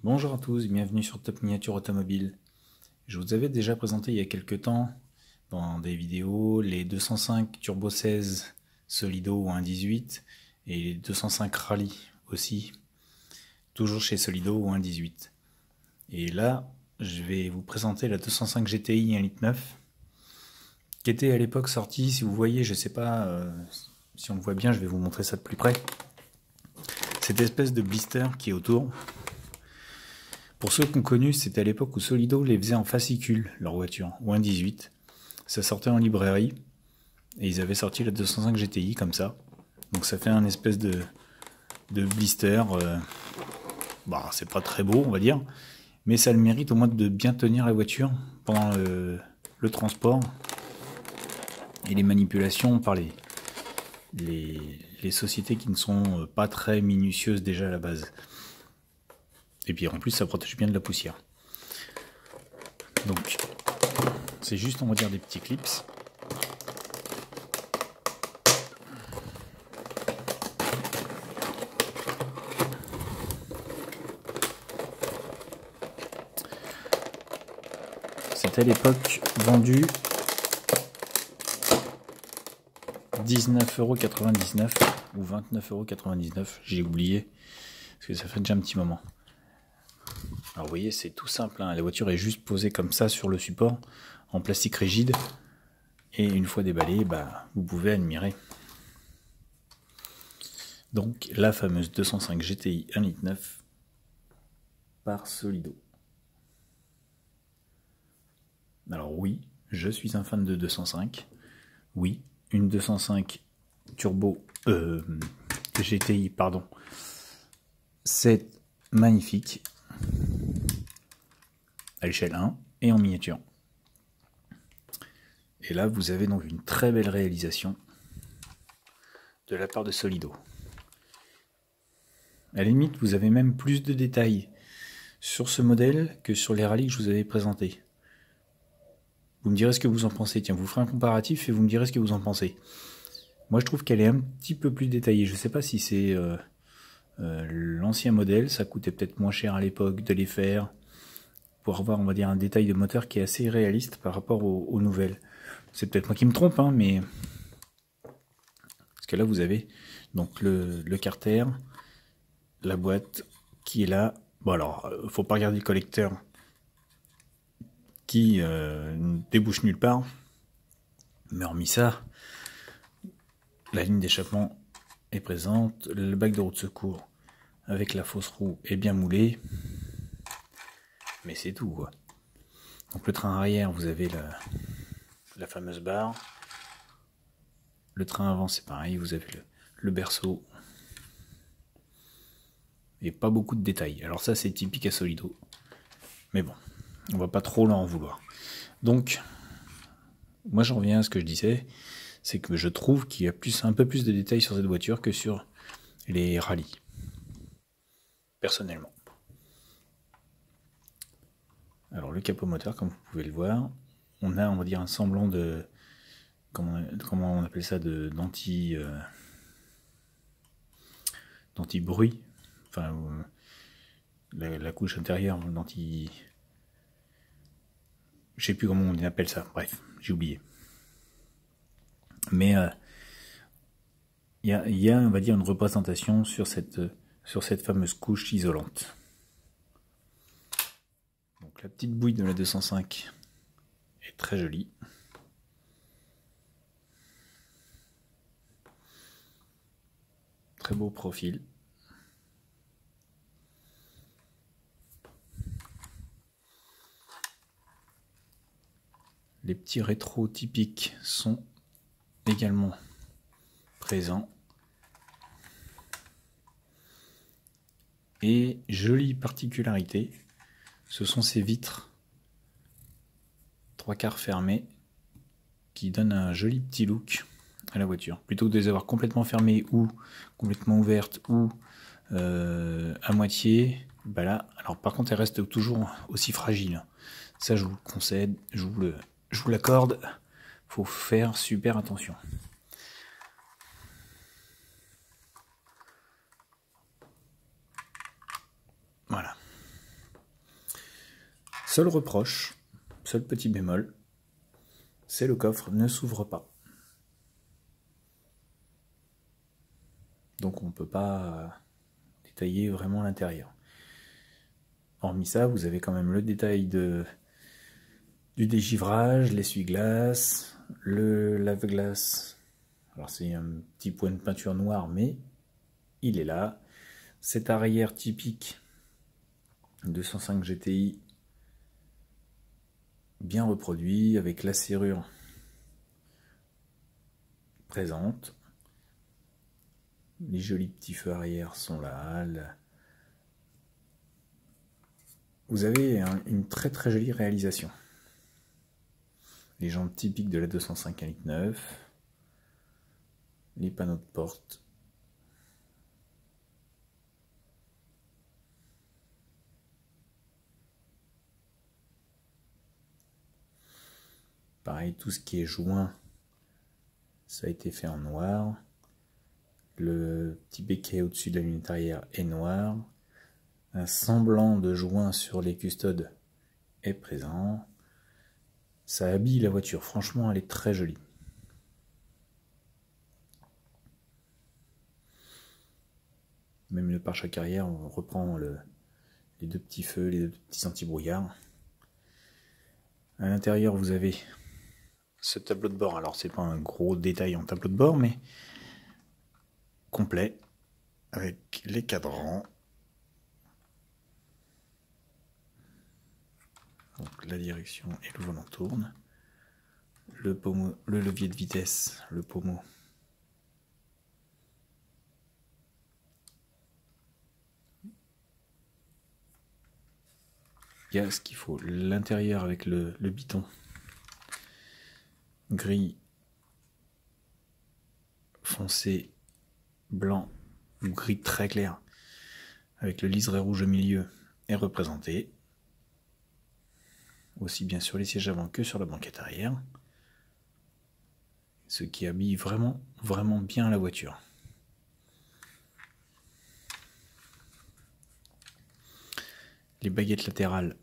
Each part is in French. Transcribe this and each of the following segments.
Bonjour à tous, bienvenue sur Top Miniature Automobile. Je vous avais déjà présenté il y a quelques temps, dans des vidéos, les 205 Turbo 16 Solido 1.18 et les 205 Rally aussi, toujours chez Solido 1.18. Et là, je vais vous présenter la 205 GTI 1.9 litre, qui était à l'époque sortie, si vous voyez, je sais pas si on le voit bien, je vais vous montrer ça de plus près. Cette espèce de blister qui est autour. Pour ceux qui ont connu, c'était à l'époque où Solido les faisait en fascicule, leur voiture, ou 1.18. Ça sortait en librairie, et ils avaient sorti la 205 GTI comme ça. Donc ça fait un espèce de blister. C'est pas très beau, on va dire, mais ça a le mérite au moins de bien tenir la voiture pendant le transport et les manipulations par les sociétés qui ne sont pas très minutieuses déjà à la base. Et puis en plus ça protège bien de la poussière. Donc c'est juste, on va dire, des petits clips. C'était à l'époque vendu 19,99 € ou 29,99 €, j'ai oublié, parce que ça fait déjà un petit moment. Alors vous voyez, c'est tout simple, hein. La voiture est juste posée comme ça sur le support, en plastique rigide, et une fois déballée, vous pouvez admirer. Donc la fameuse 205 GTI 1.9 litre par Solido. Alors oui, je suis un fan de 205. Oui, une 205 Turbo GTI, pardon. C'est magnifique. À l'échelle 1 et en miniature. Et là, vous avez donc une très belle réalisation de la part de Solido. À la limite, vous avez même plus de détails sur ce modèle que sur les rallyes que je vous avais présentés. Vous me direz ce que vous en pensez. Tiens, vous ferez un comparatif et vous me direz ce que vous en pensez. Moi, je trouve qu'elle est un petit peu plus détaillée. Je ne sais pas si c'est l'ancien modèle. Ça coûtait peut-être moins cher à l'époque de les faire, pour avoir, on va dire, un détail de moteur qui est assez réaliste par rapport aux nouvelles. C'est peut-être moi qui me trompe, hein, mais... Parce que là, vous avez donc le carter, la boîte qui est là. Bon alors, faut pas regarder le collecteur qui débouche nulle part. Mais hormis ça, la ligne d'échappement est présente. Le bac de roue de secours avec la fausse roue est bien moulé. Mais c'est tout, quoi. Donc le train arrière, vous avez la fameuse barre. Le train avant, c'est pareil, vous avez le berceau. Et pas beaucoup de détails. Alors ça, c'est typique à Solido. Mais bon, on va pas trop leur en vouloir. Donc, moi j'en reviens à ce que je disais, c'est que je trouve qu'il y a un peu plus de détails sur cette voiture que sur les rallyes. Personnellement. Alors le capot moteur, comme vous pouvez le voir, on a, on va dire, un semblant de... Comment on appelle ça, d'anti-bruit. Enfin, la couche intérieure d'anti... Je sais plus comment on appelle ça, bref, j'ai oublié. Mais il y a, on va dire, une représentation sur cette fameuse couche isolante. Donc la petite bouille de la 205 est très jolie. Très beau profil. Les petits rétros typiques sont également présents. Et jolie particularité, ce sont ces vitres 3/4 fermées qui donnent un joli petit look à la voiture. Plutôt que de les avoir complètement fermées ou complètement ouvertes ou à moitié, là, alors par contre elles restent toujours aussi fragiles. Ça je vous le concède, je vous l'accorde, faut faire super attention. Voilà. Seul reproche, seul petit bémol, c'est le coffre ne s'ouvre pas. Donc on ne peut pas détailler vraiment l'intérieur. Hormis ça, vous avez quand même le détail du dégivrage, l'essuie-glace, le lave-glace. Alors c'est un petit point de peinture noire, mais il est là. Cet arrière typique 205 GTI, bien reproduit, avec la serrure présente. Les jolis petits feux arrière sont là. Vous avez une très très jolie réalisation. Les jantes typiques de la 205 1,9 litre, les panneaux de porte. Pareil, tout ce qui est joint, ça a été fait en noir. Le petit béquet au-dessus de la lunette arrière est noir. Un semblant de joint sur les custodes est présent. Ça habille la voiture. Franchement, elle est très jolie. Même le pare-choc arrière, on reprend les deux petits feux, les deux petits anti-brouillard. À l'intérieur, vous avez ce tableau de bord. Alors, c'est pas un gros détail en tableau de bord, mais complet, avec les cadrans. Donc, la direction et le volant tournent. Le levier de vitesse, le pommeau. Il y a ce qu'il faut. L'intérieur avec le biton gris foncé, blanc ou gris très clair, avec le liseré rouge au milieu, est représenté. Aussi bien sur les sièges avant que sur la banquette arrière. Ce qui habille vraiment, vraiment bien la voiture. Les baguettes latérales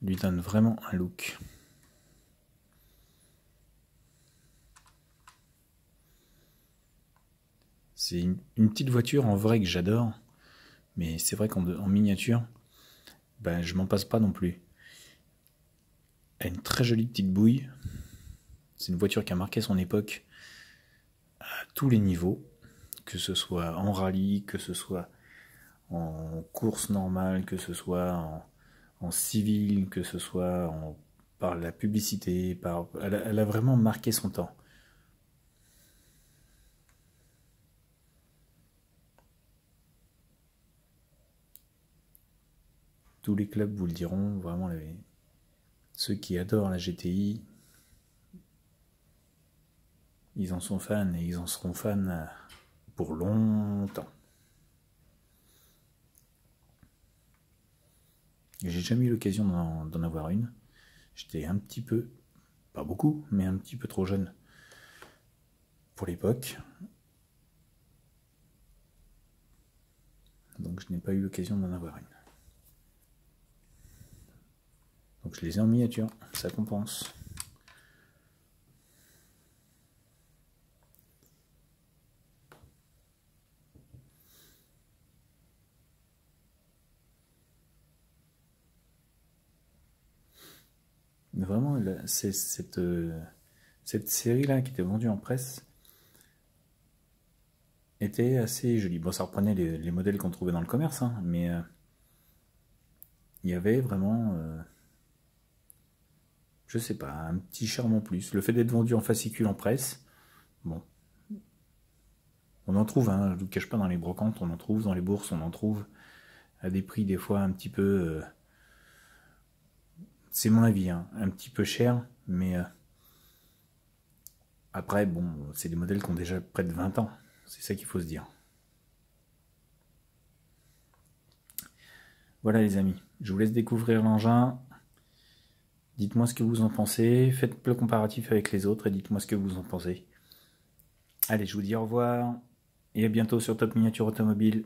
lui donnent vraiment un look. C'est une petite voiture en vrai que j'adore, mais c'est vrai qu'en miniature, ben, je m'en passe pas non plus. Elle a une très jolie petite bouille. C'est une voiture qui a marqué son époque à tous les niveaux, que ce soit en rallye, que ce soit en course normale, que ce soit en civil, que ce soit par la publicité. Elle a vraiment marqué son temps. Tous les clubs vous le diront, vraiment ceux qui adorent la GTI, ils en sont fans et ils en seront fans pour longtemps. J'ai jamais eu l'occasion d'en avoir une. J'étais un petit peu, pas beaucoup, mais un petit peu trop jeune pour l'époque. Donc je n'ai pas eu l'occasion d'en avoir une. Donc je les ai en miniature, ça compense. Mais vraiment, cette série-là qui était vendue en presse était assez jolie. Bon, ça reprenait les modèles qu'on trouvait dans le commerce, hein, mais il y avait vraiment, je sais pas, un petit charme en plus. Le fait d'être vendu en fascicule en presse, bon, on en trouve, hein, je ne vous cache pas, dans les brocantes, on en trouve, dans les bourses, on en trouve à des prix des fois un petit peu... c'est mon avis, hein, un petit peu cher, mais après, bon, c'est des modèles qui ont déjà près de 20 ans. C'est ça qu'il faut se dire. Voilà les amis, je vous laisse découvrir l'engin. Dites-moi ce que vous en pensez, faites le comparatif avec les autres et dites-moi ce que vous en pensez. Allez, je vous dis au revoir et à bientôt sur Top Miniature Automobile.